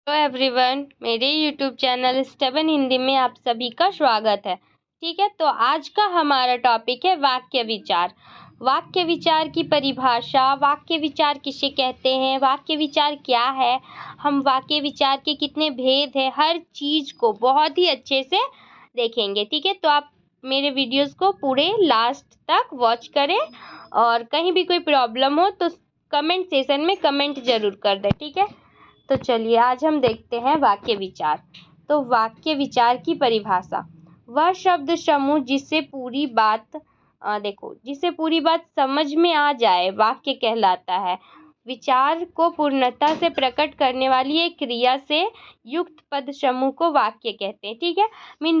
Hello everyone, मेरे YouTube channel स्टेबन Hindi में आप सभी का स्वागत है। ठीक है, तो आज का हमारा टॉपिक है वाक्य विचार। वाक्य विचार की परिभाषा, वाक्य विचार किसे कहते हैं, वाक्य विचार क्या है, हम वाक्य विचार के कितने भेद हैं, हर चीज़ को बहुत ही अच्छे से देखेंगे। ठीक है, तो आप मेरे वीडियोस को पूरे लास्ट तक वॉच करें और कहीं भी कोई प्रॉब्लम हो तो कमेंट सेशन में कमेंट ज़रूर कर दें। ठीक है, तो चलिए आज हम देखते हैं वाक्य विचार। तो वाक्य विचार की परिभाषा, वह शब्द समूह जिससे पूरी बात जिससे पूरी बात समझ में आ जाए वाक्य कहलाता है। विचार को पूर्णता से प्रकट करने वाली एक क्रिया से युक्त पद समूह को वाक्य कहते हैं। ठीक है,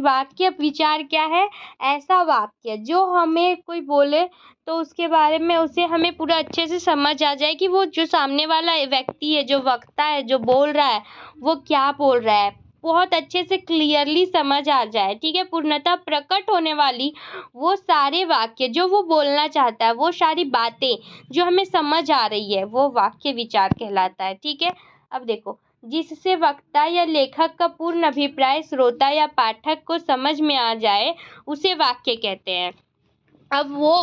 वाक्य विचार क्या है? ऐसा वाक्य जो हमें कोई बोले तो उसके बारे में उसे हमें पूरा अच्छे से समझ आ जाए कि वो जो सामने वाला व्यक्ति है, जो वक्ता है, जो बोल रहा है, वो क्या बोल रहा है, बहुत अच्छे से क्लियरली समझ आ जाए। ठीक है, पूर्णतः प्रकट होने वाली वो सारे वाक्य जो वो बोलना चाहता है, वो सारी बातें जो हमें समझ आ रही है, वो वाक्य विचार कहलाता है। ठीक है, अब देखो, जिससे वक्ता या लेखक का पूर्ण अभिप्राय श्रोता या पाठक को समझ में आ जाए उसे वाक्य कहते हैं। अब वो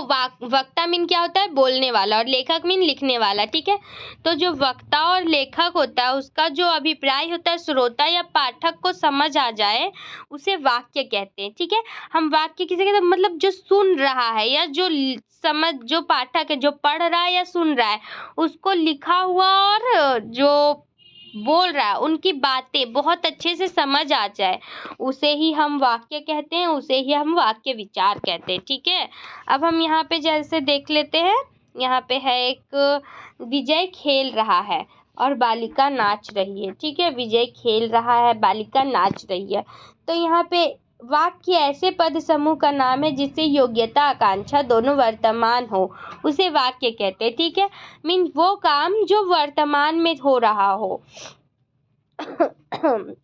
वक्ता मीन क्या होता है? बोलने वाला, और लेखक मीन लिखने वाला। ठीक है, तो जो वक्ता और लेखक होता है उसका जो अभिप्राय होता है श्रोता या पाठक को समझ आ जाए उसे वाक्य कहते हैं। ठीक है, हम वाक्य किसे कहते हैं? मतलब जो सुन रहा है या जो पाठक है, जो पढ़ रहा है या सुन रहा है, उसको लिखा हुआ और जो बोल रहा है उनकी बातें बहुत अच्छे से समझ आ जाए, उसे ही हम वाक्य कहते हैं, उसे ही हम वाक्य विचार कहते हैं। ठीक है, अब हम यहाँ पे जैसे देख लेते हैं, यहाँ पे है एक विजय खेल रहा है और बालिका नाच रही है। ठीक है, विजय खेल रहा है, बालिका नाच रही है। तो यहाँ पे वाक्य ऐसे पद समूह का नाम है जिससे योग्यता आकांक्षा दोनों वर्तमान हो, उसे वाक्य कहते हैं। ठीक है, वो काम जो वर्तमान में हो रहा हो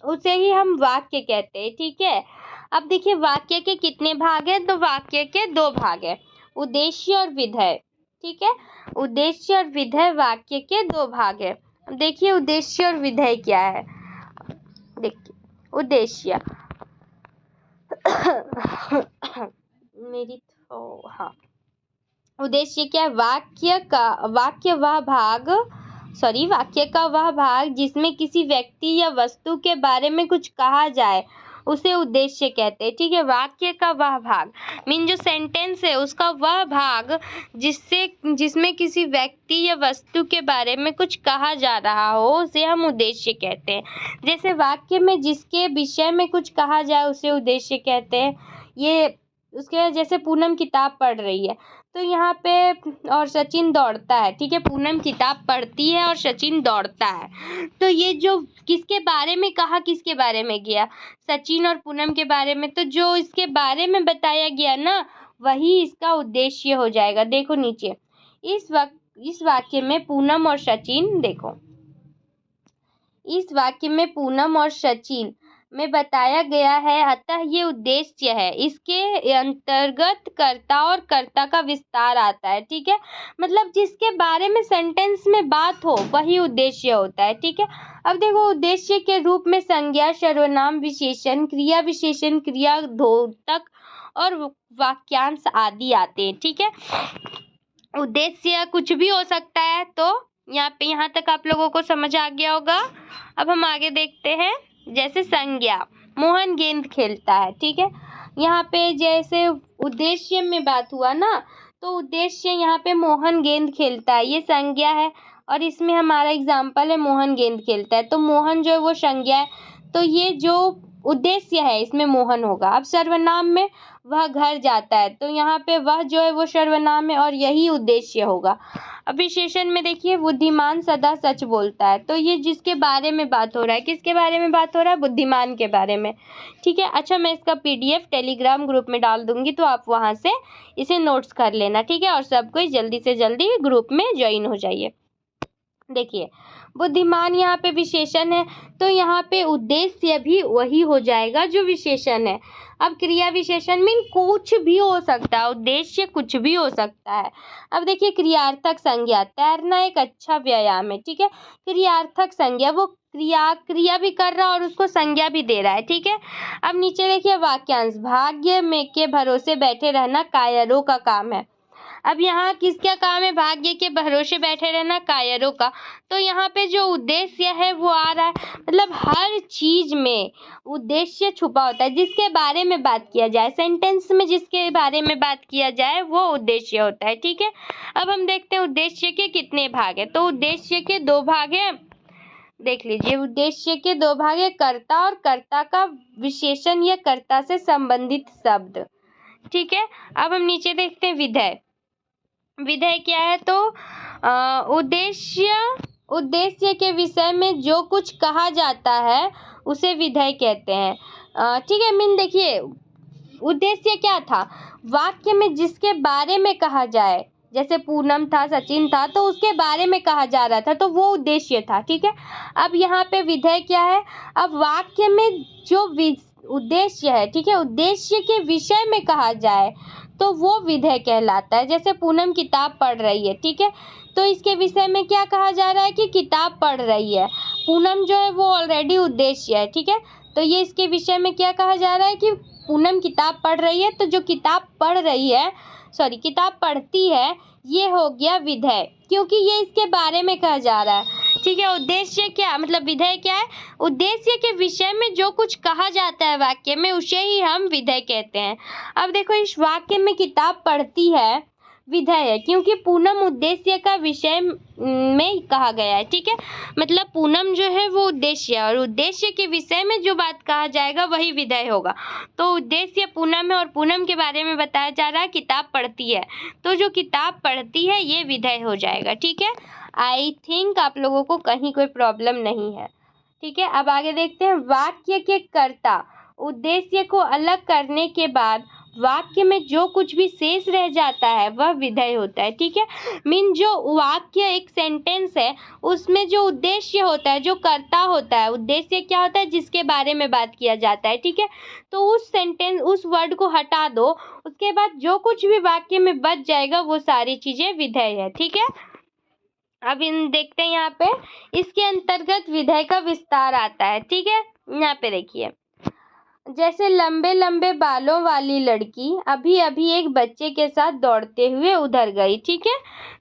उसे ही हम वाक्य कहते हैं। ठीक है, अब देखिए वाक्य के कितने भाग हैं? तो वाक्य के दो भाग हैं, उद्देश्य और विधेय। ठीक है, उद्देश्य और विधेय वाक्य के दो भाग हैं। देखिए उद्देश्य और विधेय क्या है। देखिए उद्देश्य उद्देश्य क्या है? वाक्य का वह भाग जिसमें किसी व्यक्ति या वस्तु के बारे में कुछ कहा जाए उसे उद्देश्य कहते हैं। ठीक है, वाक्य का वह भाग जो सेंटेंस है उसका वह भाग जिसमें किसी व्यक्ति या वस्तु के बारे में कुछ कहा जा रहा हो उसे हम उद्देश्य कहते हैं। जैसे वाक्य में जिसके विषय में कुछ कहा जाए उसे उद्देश्य कहते हैं। ये उसके जैसे पूनम किताब पढ़ रही है तो यहाँ पे, और सचिन दौड़ता है। ठीक है, पूनम किताब पढ़ती है और सचिन दौड़ता है। तो ये जो किसके बारे में कहा, किसके बारे में गया? सचिन और पूनम के बारे में। तो जो इसके बारे में बताया गया ना, वही इसका उद्देश्य हो जाएगा। देखो नीचे इस वाक्य में पूनम और सचिन, देखो इस वाक्य में पूनम और सचिन में बताया गया है, अतः ये उद्देश्य है। इसके अंतर्गत कर्ता और कर्ता का विस्तार आता है। ठीक है, मतलब जिसके बारे में सेंटेंस में बात हो वही उद्देश्य होता है। ठीक है, अब देखो उद्देश्य के रूप में संज्ञा, सर्वनाम, विशेषण, क्रिया विशेषण, क्रिया द्योतक और वाक्यांश आदि आते हैं। ठीक है, उद्देश्य कुछ भी हो सकता है। तो यहाँ तक आप लोगों को समझ आ गया होगा। अब हम आगे देखते हैं, जैसे संज्ञा, मोहन गेंद खेलता है। ठीक है, यहाँ पे जैसे उद्देश्य में बात हुआ ना, तो उद्देश्य यहाँ पे मोहन गेंद खेलता है, ये संज्ञा है, और इसमें हमारा एग्जाम्पल है मोहन गेंद खेलता है। तो मोहन जो है वो संज्ञा है, तो ये जो उद्देश्य है इसमें मोहन होगा। अब सर्वनाम में वह घर जाता है, तो यहाँ पे वह जो है वो सर्वनाम है और यही उद्देश्य होगा। अब विशेषण में देखिए, बुद्धिमान सदा सच बोलता है, तो ये जिसके बारे में बात हो रहा है, किसके बारे में बात हो रहा है? बुद्धिमान के बारे में। ठीक है, अच्छा मैं इसका PDF टेलीग्राम ग्रुप में डाल दूंगी, तो आप वहाँ से इसे नोट्स कर लेना। ठीक है, और सब कोई जल्दी से जल्दी ग्रुप में ज्वाइन हो जाइए। देखिए, बुद्धिमान यहाँ पे विशेषण है, तो यहाँ पे उद्देश्य भी वही हो जाएगा जो विशेषण है। अब क्रिया विशेषण मीन कुछ भी हो सकता है, उद्देश्य कुछ भी हो सकता है। अब देखिए क्रियार्थक संज्ञा, तैरना एक अच्छा व्यायाम है, ठीक है। क्रियार्थक संज्ञा, वो क्रिया भी कर रहा है और उसको संज्ञा भी दे रहा है, ठीक है। अब नीचे देखिए वाक्यांश, भाग्य में के भरोसे बैठे रहना कायरों का काम है। अब यहाँ किसका काम है? भाग्य के भरोसे बैठे रहना कायरों का। तो यहाँ पे जो उद्देश्य है वो आ रहा है, मतलब हर चीज में उद्देश्य छुपा होता है। जिसके बारे में बात किया जाए, सेंटेंस में जिसके बारे में बात किया जाए वो उद्देश्य होता है, ठीक है। अब हम देखते हैं उद्देश्य के कितने भाग है। तो उद्देश्य के 2 भाग हैं, देख लीजिए। उद्देश्य के 2 भाग है, कर्ता और कर्ता का विशेषण या कर्ता से संबंधित शब्द, ठीक है। अब हम नीचे देखते हैं विधेय। विधेय क्या है? तो उद्देश्य के विषय में जो कुछ कहा जाता है उसे विधेय कहते हैं, ठीक है। मीन देखिए उद्देश्य क्या था? वाक्य में जिसके बारे में कहा जाए, जैसे पूनम था, सचिन था, तो उसके बारे में कहा जा रहा था, तो वो उद्देश्य था, ठीक है। अब यहाँ पे विधेय क्या है? अब वाक्य में जो उद्देश्य है, ठीक है, उद्देश्य के विषय में कहा जाए तो वो विधेय कहलाता है। जैसे पूनम किताब पढ़ रही है, ठीक है, तो इसके विषय में क्या कहा जा रहा है कि किताब पढ़ रही है। पूनम जो है वो ऑलरेडी उद्देश्य है, ठीक है। तो ये इसके विषय में क्या कहा जा रहा है कि पूनम किताब पढ़ रही है, तो जो किताब पढ़ रही है, किताब पढ़ती है, ये हो गया विधेय, क्योंकि ये इसके बारे में कहा जा रहा है, ठीक है। उद्देश्य क्या मतलब विधेय क्या है? उद्देश्य के विषय में जो कुछ कहा जाता है वाक्य में, उसे ही हम विधेय कहते हैं। अब देखो इस वाक्य में किताब पढ़ती है विधेय है, क्योंकि पूनम उद्देश्य का विषय में कहा गया है, ठीक है। मतलब पूनम जो है वो उद्देश्य है और उद्देश्य के विषय में जो बात कहा जाएगा वही विधेय होगा। तो उद्देश्य पूनम है और पूनम के बारे में बताया जा रहा है किताब पढ़ती है, तो जो किताब पढ़ती है ये विधेय हो जाएगा, ठीक है। आई थिंक आप लोगों को कहीं कोई प्रॉब्लम नहीं है, ठीक है। अब आगे देखते हैं वाक्य के कर्ता, उद्देश्य को अलग करने के बाद वाक्य में जो कुछ भी शेष रह जाता है वह विधेय होता है, ठीक है। मीन जो वाक्य एक सेंटेंस है उसमें जो उद्देश्य होता है, जो कर्ता होता है, उद्देश्य क्या होता है? जिसके बारे में बात किया जाता है, ठीक है। तो उस सेंटेंस, उस वर्ड को हटा दो, उसके बाद जो कुछ भी वाक्य में बच जाएगा वो सारी चीजें विधेय है, ठीक है। अब इन देखते हैं यहाँ पे इसके अंतर्गत विधेय का विस्तार आता है, ठीक है। यहाँ पे देखिए जैसे लंबे लंबे बालों वाली लड़की अभी अभी एक बच्चे के साथ दौड़ते हुए उधर गई, ठीक है।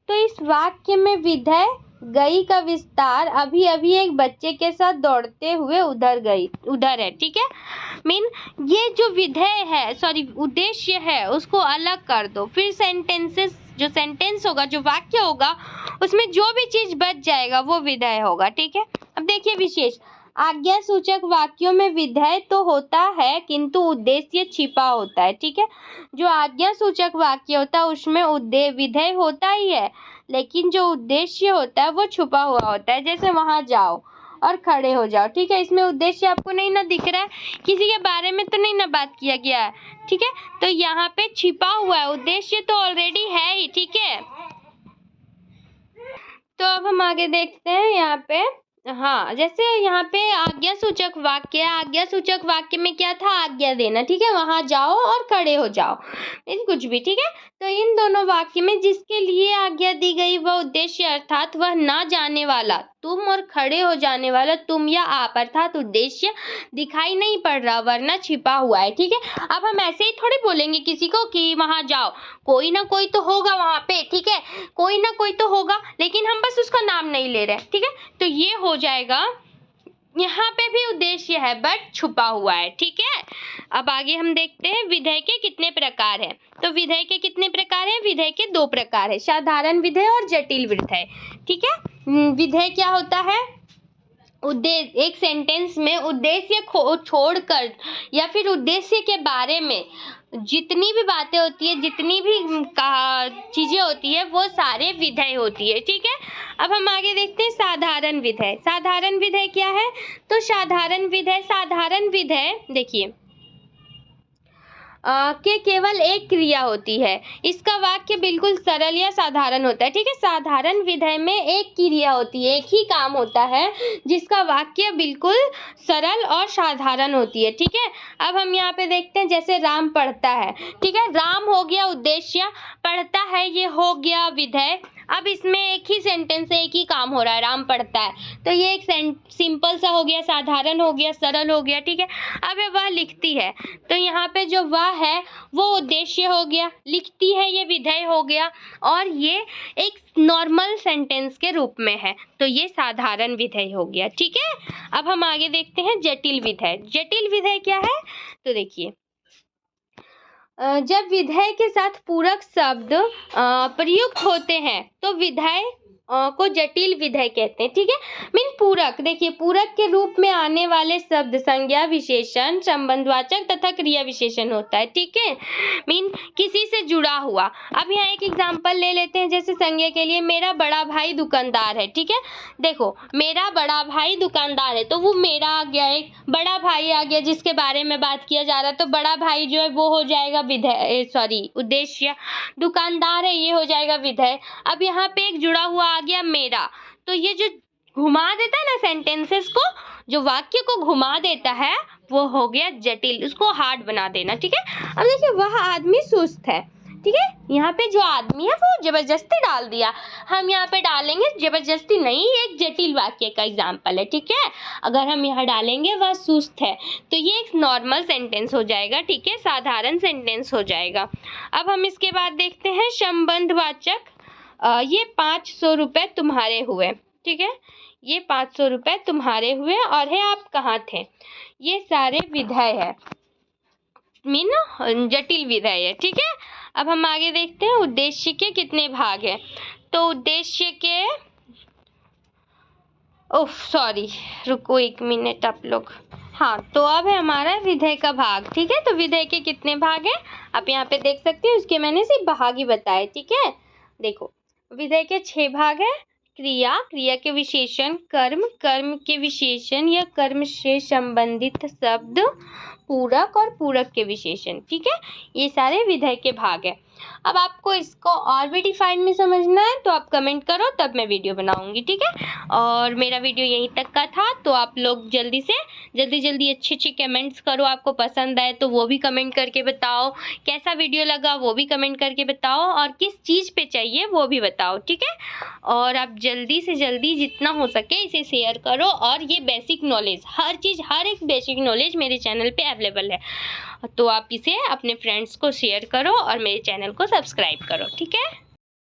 तो इस वाक्य में विधेय गई का विस्तार अभी अभी एक बच्चे के साथ दौड़ते हुए उधर है, ठीक है। मीन ये जो विधेय है उद्देश्य है उसको अलग कर दो, फिर जो सेंटेंस होगा, जो वाक्य होगा, उसमें जो भी चीज बच जाएगा वो विधेय होगा, ठीक है। अब देखिए विशेष, आज्ञा सूचक वाक्यों में विधेय तो होता है किंतु उद्देश्य छिपा होता है, ठीक है। जो आज्ञा सूचक वाक्य होता है उसमें विधेय होता ही है, लेकिन जो उद्देश्य होता है वो छुपा हुआ होता है। जैसे वहां जाओ और खड़े हो जाओ, ठीक है, इसमें उद्देश्य आपको नहीं ना दिख रहा है, किसी के बारे में तो नहीं ना बात किया गया है, ठीक है। तो यहाँ पे छिपा हुआ है, उद्देश्य तो ऑलरेडी है ही, ठीक है। तो अब हम आगे देखते हैं यहाँ पे, हाँ, जैसे यहाँ पे आज्ञा सूचक वाक्य है, आज्ञा सूचक वाक्य में क्या था? आज्ञा देना, ठीक है, वहां जाओ और खड़े हो जाओ, कुछ भी, ठीक है। तो इन दोनों वाक्य में जिसके लिए आज्ञा दी गई वह उद्देश्य अर्थात वह ना जाने वाला तुम और खड़े हो जाने वाला तुम या आप अर्थात उद्देश्य दिखाई नहीं पड़ रहा, वरना छिपा हुआ है, ठीक है। अब हम ऐसे ही थोड़ी बोलेंगे किसी को कि वहां जाओ, कोई ना कोई तो होगा वहां पे, ठीक है, कोई ना कोई तो होगा, लेकिन हम बस उसका नाम नहीं ले रहे, ठीक है। तो ये हो जाएगा, यहाँ पे भी उद्देश्य है बट छुपा हुआ है, ठीक है। अब आगे हम देखते हैं विधेय के कितने प्रकार हैं। तो विधेय के कितने प्रकार हैं? विधेय के 2 प्रकार है, साधारण विधेय और जटिल विधेय, ठीक है। विधेय क्या होता है? उद्देश्य, एक सेंटेंस में उद्देश्य छोड़कर या फिर उद्देश्य के बारे में जितनी भी बातें होती है, जितनी भी चीजें होती है, वो सारे विधेय होती है, ठीक है। अब हम आगे देखते हैं साधारण विधेय। साधारण विधेय क्या है? तो साधारण विधेय देखिए के केवल एक क्रिया होती है। इसका वाक्य बिल्कुल सरल या साधारण होता है। ठीक है, साधारण विधेय में एक क्रिया होती है, एक ही काम होता है जिसका वाक्य बिल्कुल सरल और साधारण होती है। ठीक है, अब हम यहाँ पे देखते हैं, जैसे राम पढ़ता है। ठीक है, राम हो गया उद्देश्य, पढ़ता है ये हो गया विधेय। अब इसमें एक ही सेंटेंस से एक ही काम हो रहा है, राम पढ़ता है, तो ये एक सिंपल सा हो गया, साधारण हो गया, सरल हो गया। ठीक है, अब वह लिखती है, तो यहाँ पे जो वह है वो उद्देश्य हो गया, लिखती है ये विधेय हो गया, और ये एक नॉर्मल सेंटेंस के रूप में है, तो ये साधारण विधेय हो गया। ठीक है, अब हम आगे देखते हैं जटिल विधेय। जटिल विधेय क्या है, तो देखिए, जब विधेय के साथ पूरक शब्द प्रयुक्त होते हैं तो विधेय को जटिल विधेय कहते हैं। ठीक है, मीन पूरक, देखिए पूरक के रूप में आने वाले शब्द संज्ञा विशेषण, संबंधवाचक तथा क्रिया विशेषण होता है। ठीक है, मीन किसी से जुड़ा हुआ। अब यहाँ एक एग्जांपल ले लेते हैं, जैसे संज्ञा के लिए मेरा बड़ा भाई दुकानदार है। ठीक है, देखो मेरा बड़ा भाई दुकानदार है, तो वो मेरा आ गया, एक बड़ा भाई आ गया जिसके बारे में बात किया जा रहा है, तो बड़ा भाई जो है वो हो जाएगा विधेय, उद्देश्य। दुकानदार है ये हो जाएगा विधेय। अब यहाँ पे एक जुड़ा हुआ आ गया मेरा, तो ये जो घुमा देता है ना सेंटेंसेस को, जो वाक्य को घुमा देता है, वो हो गया जटिल, उसको हार्ड बना देना। ठीक है, अब देखिए वह आदमी सुस्त है। ठीक है, यहाँ पे जो आदमी है वो जबरदस्ती डाल दिया, हम यहाँ पे डालेंगे जबरदस्ती नहीं, एक जटिल वाक्य का एग्जाम्पल है। ठीक है, अगर हम यहाँ डालेंगे वह सुस्त है, तो ये एक नॉर्मल सेंटेंस हो जाएगा। ठीक है, साधारण सेंटेंस हो जाएगा। अब हम इसके बाद देखते हैं संबंधवाचक। ये 500 रुपये तुम्हारे हुए। ठीक है, ये 500 रुपये तुम्हारे हुए, और है आप कहाँ थे, ये सारे विधेय है, मीन जटिल विधेय है। ठीक है, अब हम आगे देखते हैं उद्देश्य के कितने भाग हैं, तो उद्देश्य के रुको 1 मिनट आप लोग। हाँ, तो अब है हमारा विधेय का भाग। ठीक है, तो विधेय के कितने भाग हैं आप यहाँ पे देख सकते हैं, उसके मैंने सिर्फ भाग ही बताए। ठीक है, देखो विधेय के 6 भाग है। क्रिया, क्रिया के विशेषण, कर्म, कर्म के विशेषण या कर्म से संबंधित शब्द, पूरक और पूरक के विशेषण। ठीक है, ये सारे विधेय के भाग है। अब आपको इसको और भी डिफाइन में समझना है तो आप कमेंट करो, तब मैं वीडियो बनाऊंगी। ठीक है, और मेरा वीडियो यहीं तक का था, तो आप लोग जल्दी से जल्दी अच्छे कमेंट्स करो। आपको पसंद आए तो वो भी कमेंट करके बताओ, कैसा वीडियो लगा वो भी कमेंट करके बताओ, और किस चीज़ पे चाहिए वो भी बताओ। ठीक है, और आप जल्दी से जल्दी जितना हो सके इसे शेयर करो, और ये बेसिक नॉलेज, हर चीज़, हर एक बेसिक नॉलेज मेरे चैनल पे अवेलेबल है, तो आप इसे अपने फ्रेंड्स को शेयर करो और मेरे चैनल को सब्सक्राइब करो। ठीक है।